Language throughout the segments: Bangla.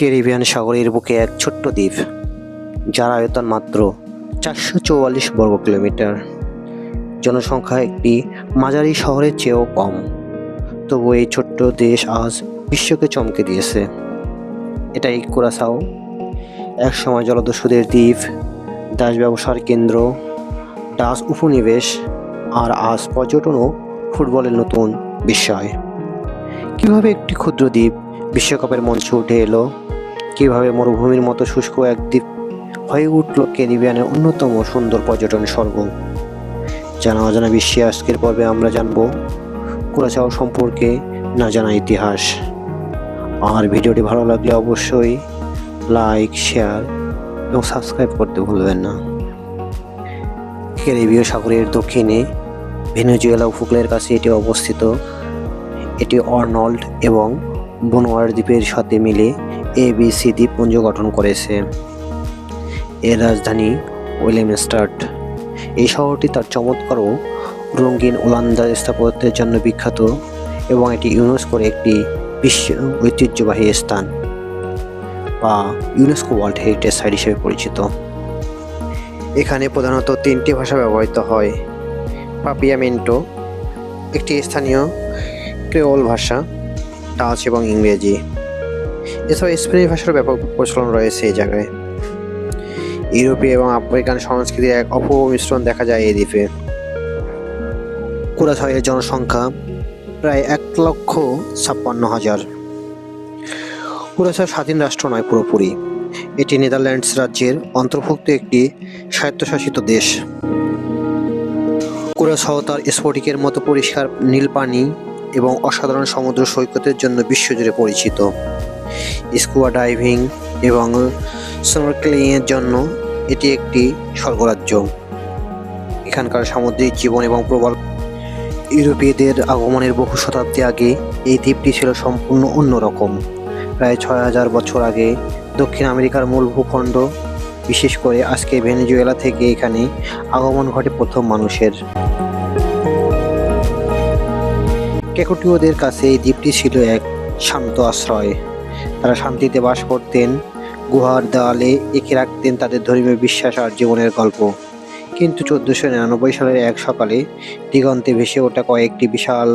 ক্যারিবিয়ান সাগরের বুকে এক ছোট্ট দ্বীপ, যার আয়তন মাত্র ৪৪৪ বর্গ কিলোমিটার। জনসংখ্যা একটি মাঝারি শহরের চেয়েও কম। তবু এই ছোট্ট দেশ আজ বিশ্বকে চমকে দিয়েছে। এটাই কুরাসাও, একসময় জলদস্যুদের দ্বীপ, দাস ব্যবসার কেন্দ্র, ডাচ উপনিবেশ, আর আজ পর্যটন ও ফুটবলের নতুন বিস্ময়। কিভাবে একটি ক্ষুদ্র দ্বীপ বিশ্বকাপের মঞ্চে উঠে এলো, কিভাবে মরুভূমির মতো শুষ্ক এক দ্বীপ হয়ে উঠল ক্যারিবিয়ানের অন্যতম সুন্দর পর্যটন স্বর্গ। জানা অজানা বিশ্বে আজকের পর্বে আমরা জানব কুরাসাও সম্পর্কে না জানা ইতিহাস। আর ভিডিওটি ভালো লাগলে অবশ্যই লাইক, শেয়ার এবং সাবস্ক্রাইব করতে ভুলবেন না। ক্যারিবীয় সাগরের দক্ষিণে ভেনেজুয়েলা উপকূলের কাছে এটি অবস্থিত। এটি আর্নল্ড এবং বোনাওয়ার দ্বীপের সাথে মিলে ABC দ্বীপপুঞ্জ গঠন করেছে। এর রাজধানী উইলেমস্টাড। এই শহরটি তার চমৎকার ও রঙিন ওলান্দার স্থাপত্যের জন্য বিখ্যাত এবং এটি ইউনেস্কোর একটি বিশ্ব ঐতিহ্যবাহী স্থান বা ইউনেস্কো ওয়ার্ল্ড হেরিটেজ সাইট হিসেবে পরিচিত। এখানে প্রধানত 3টি ভাষা ব্যবহৃত হয়: পাপিয়ামেন্টো, একটি স্থানীয় ক্রেওল ভাষা, ডাচ এবং ইংরেজি। এছাড়াও স্প্যানিশ ভাষার ব্যাপক প্রচলন রয়েছে এই জায়গায়। ইউরোপীয় এবং আফ্রিকান সংস্কৃতির এক অপূর্ব মিশ্রণ দেখা যায় এই দ্বীপে। কুরাসাওয়ের জনসংখ্যা প্রায় ১,৫৬,০০০। কুরাসাও স্বাধীন রাষ্ট্র নয় পুরোপুরি, এটি নেদারল্যান্ডস রাজ্যের অন্তর্ভুক্ত একটি স্বায়ত্তশাসিত দেশ। কুরাসাও তার স্ফটিকের মতো পরিষ্কার নীল পানি এবং অসাধারণ সমুদ্র সৈকতের জন্য বিশ্বজুড়ে পরিচিত। স্কুবা ডাইভিং এবং স্নরকেলিংয়ের জন্য এটি একটি স্বর্গরাজ্য। এখানকার সামুদ্রিক জীবন এবং প্রবল ইউরোপীয়দের আগমনের বহু শতাব্দী আগে এই দ্বীপটি ছিল সম্পূর্ণ অন্যরকম। প্রায় ৬,০০০ বছর আগে দক্ষিণ আমেরিকার মূল ভূখণ্ড, বিশেষ করে আজকে ভেনেজুয়েলা থেকে এখানে আগমন ঘটে প্রথম মানুষের। ক্যাকোটীয়দের কাছে এই দ্বীপটি ছিল এক শান্ত আশ্রয়। তারা শান্তিতে বাস করতেন, গুহার দেওয়ালে এঁকে রাখতেন তাদের ধর্মীয় বিশ্বাস আর জীবনের গল্প। কিন্তু ১৪৯৯ সালের এক সকালে দিগন্তে ভেসে ওঠা কয়েকটি বিশাল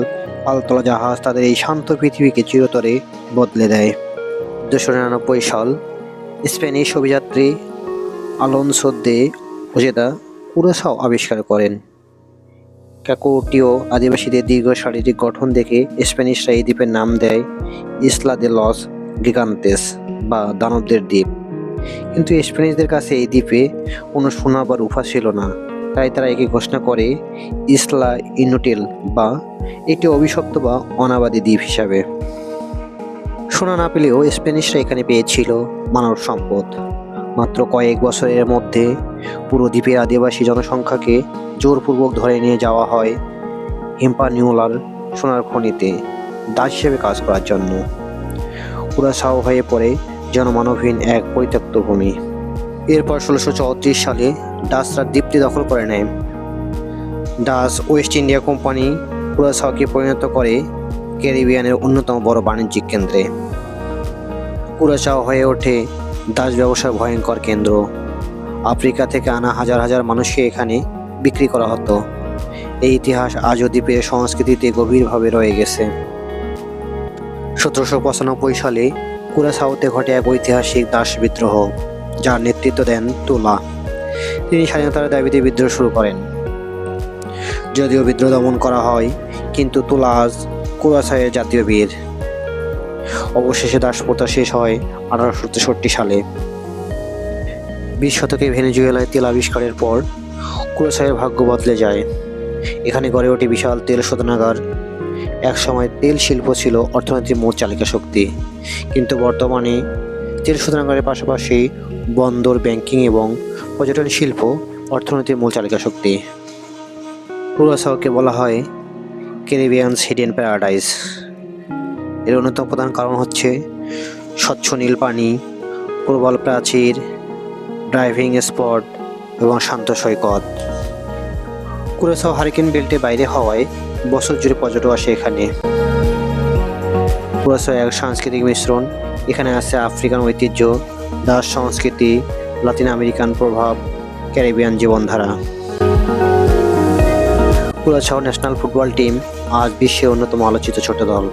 পালতোলা জাহাজ তাদের এই শান্ত পৃথিবীকে চিরতরে বদলে দেয়। ১৪৯৯ সাল স্প্যানিশ অভিযাত্রী আলোনসো দে ওজেদা কুরাসাও আবিষ্কার করেন। ক্যাকোটীয় আদিবাসীদের দীর্ঘ শারীরিক গঠন দেখে স্প্যানিশরা এই দ্বীপের নাম দেয় ইসলা দে লস গিগান্তেস বা দানবদের দ্বীপ। কিন্তু স্প্যানিশদের কাছে এই দ্বীপে কোনো সোনা বা রূপা ছিল না, তাই তারা একে ঘোষণা করে ইসলা ইনুটিল বা একটি অভিশপ্ত বা অনাবাদী দ্বীপ হিসাবে। সোনা না পেলেও স্প্যানিশরা এখানে পেয়েছিল মানব সম্পদ। মাত্র কয়েক বছরের মধ্যে পুরো দ্বীপের আদিবাসী জনসংখ্যাকে জোরপূর্বক ধরে নিয়ে যাওয়া হয় হিম্পানিওলার সোনার খনিতে দাস হিসেবে কাজ করার জন্য। কুরাসাও হয়ে পড়ে জনমানবহীন এক পরিত্যক্ত ভূমি। এরপর ১৬৩৪ সালে ডাচরা দ্বীপটি দখল করে নেয়। ডাচ ওয়েস্ট ইন্ডিয়া কোম্পানি কুরাসাওকে পরিণত করে ক্যারিবিয়ানের অন্যতম বড় বাণিজ্যিক কেন্দ্রে। কুরাসাও হয়ে ওঠে দাস ব্যবসার ভয়ঙ্কর কেন্দ্র। আফ্রিকা থেকে আনা হাজার হাজার মানুষকে এখানে বিক্রি করা হতো। এই ইতিহাস আজও দ্বীপের সংস্কৃতিতে গভীরভাবে রয়ে গেছে। ১৭৯৫ সালে কুরাসাওতে ঘটে এক ঐতিহাসিক দাস বিদ্রোহ, যার নেতৃত্ব দেন তুলা। তিনি স্বাধীনতার দাবিতে বিদ্রোহ শুরু করেন। যদিও বিদ্রোহ দমন করা হয়, কিন্তু তুলা আজ কুরাসাওয়ের জাতীয় বীর। অবশেষে দাসপ্রথা শেষ হয় ১৮৬৩ সালে। ২০ শতকে ভেনেজুয়েলায় তেল আবিষ্কারের পর কুরাসাওয়ের ভাগ্য বদলে যায়। এখানে গড়ে ওঠে বিশাল তেল শোধনাগার। একসময় তেল শিল্প ছিল অর্থনীতির মূল চালিকা শক্তি, কিন্তু বর্তমানে তেল শোধনাগারের পাশাপাশি বন্দর, ব্যাংকিং এবং পর্যটন শিল্প অর্থনীতির মূল চালিকা শক্তি। কুরাসাওকে বলা হয় ক্যারিবিয়ানস হিডেন প্যারাডাইস। এর অন্যতম প্রধান কারণ হচ্ছে স্বচ্ছ নীল পানি, প্রবল প্রাচীর, ড্রাইভিং স্পট এবং শান্ত সৈকত। কুরাসাও হারিকেন বেল্টের বাইরে হওয়ায় বছর জুড়ে পর্যটক আসে এখানে। কুরাসাও এক সাংস্কৃতিক মিশ্রণ। এখানে আছে আফ্রিকান ঐতিহ্য, ডাচ সংস্কৃতি, লাতিন আমেরিকান প্রভাব, ক্যারিবিয়ান জীবনধারা। কুরাছাও ন্যাশনাল ফুটবল টিম আজ বিশ্বের অন্যতম আলোচিত ছোট দল।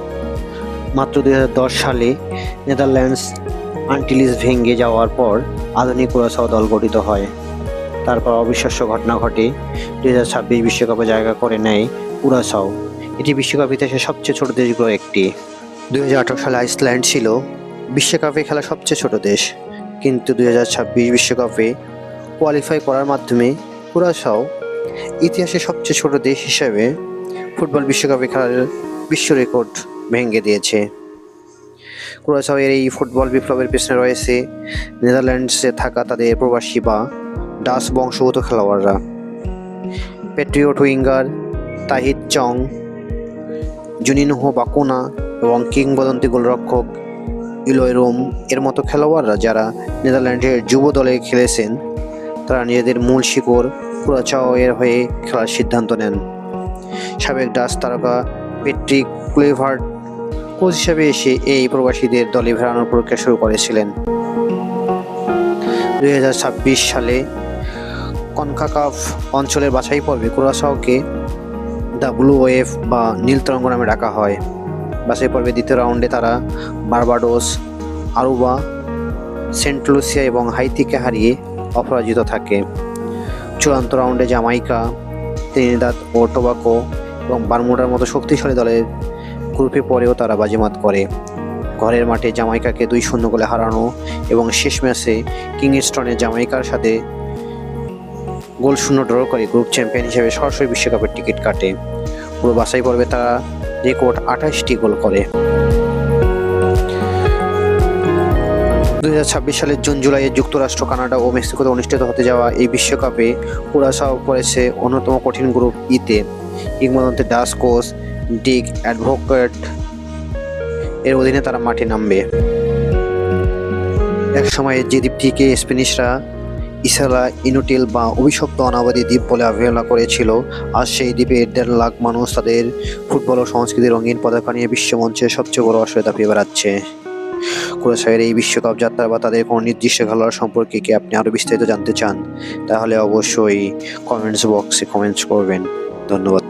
মাত্র 2010 সালে নেদারল্যান্ডস আন্টিলিস ভেঙে যাওয়ার পর আধুনিক কুরাছাও দল গঠিত হয়। তারপর অবিশ্বাস্য ঘটনা ঘটে, 2026 বিশ্বকাপে জায়গা করে নেয় কুরাছাও। এটি বিশ্বকাপ ইতিহাসের সবচেয়ে ছোট দেশগুলোর একটি। 2018 সালে আইসল্যান্ড ছিল বিশ্বকাপে খেলা সবচেয়ে ছোট দেশ, কিন্তু 2026 বিশ্বকাপে কোয়ালিফাই করার মাধ্যমে কুরাছাও ইতিহাসের সবচেয়ে ছোট দেশ হিসেবে ফুটবল বিশ্বকাপে খেলার বিশ্ব রেকর্ড ভেঙে দিয়েছে। কুরাছাও এর এই ফুটবল বিপ্লবের পেছনে রয়েছে নেদারল্যান্ডসে থাকা তাদের প্রবাসী বা ডাচ বংশোদ্ভূত খেলোয়াড়রা। প্যাট্রিয়ট উইঙ্গার তাহিত চং, জুনিনহো বাকুনা এবং কিংবদন্তি গোলরক্ষক ইলোয় রোম এর মতো খেলোয়াড়রা যারা নেদারল্যান্ডের যুব দলে খেলেছেন, তারা নিজেদের মূল শিকড় কুরাছাও এর হয়ে খেলার সিদ্ধান্ত নেন। সাবেক ডাচ তারকা পেট্রিক ক্লুইভার্ট কোচ হিসেবে এসে এই প্রবাসীদের দলে ফেরানোর প্রক্রিয়া শুরু করেছিলেন। 2026 সালে কনকাকাফ অঞ্চলের বাছাই পর্বে কুরাছাওকে WOF বা নীল তরঙ্গ নামে ডাকা হয়। বাছাই পর্বে দ্বিতীয় রাউন্ডে তারা বার্বাডোস, আরুবা, সেন্ট লুসিয়া এবং হাইতিকে হারিয়ে অপরাজিত থাকে। চূড়ান্ত রাউন্ডে জামাইকা, ত্রিনিদাদ ও টোবাগো এবং বারমুডার মতো শক্তিশালী দলের গ্রুপে পরেও তারা বাজিমাত করে। ঘরের মাঠে জামাইকাকে 2-0 গোলে হারানো এবং শেষ ম্যাচে কিংস্টনে জামাইকার সাথে গোল শূন্য ড্র করে গ্রুপ চ্যাম্পিয়ন হিসেবে সরাসরি বিশ্বকাপের টিকিট কাটে। পুরো বাছাই পর্বে তারা রেকর্ড 28টি গোল করে। 2026 সালের জুন-জুলাইয়ে যুক্তরাষ্ট্র, কানাডা ও মেক্সিকোতে অনুষ্ঠিত হতে যাওয়া এই বিশ্বকাপে কুরাছাও পড়েছে অন্যতম কঠিন গ্রুপ ইতে। কিংবদন্তি ডাচ কোচ ডিক অ্যাডভোকেট এর অধীনে তারা মাঠে নামবে। এক সময়ে যে দ্বীপটিকে স্প্যানিশরা ইসলা ইনুটিল বা অভিশপ্ত অনাবাদী দ্বীপ বলে অবহেলা করেছিল, আজ সেই দ্বীপে 1.5 লাখ মানুষ তাদের ফুটবল ও সংস্কৃতির রঙিন পতাকা নিয়ে বিশ্বমঞ্চে সবচেয়ে বড় আসরে দাপিয়ে বেড়াচ্ছে। কুরাছাওয়ের এই বিশ্বকাপ যাত্রা বা তাদের কোনো নির্দিষ্ট খেলোয়াড় সম্পর্কে কি আপনি আরও বিস্তারিত জানতে চান, তাহলে অবশ্যই কমেন্টস বক্সে কমেন্টস করবেন। ধন্যবাদ।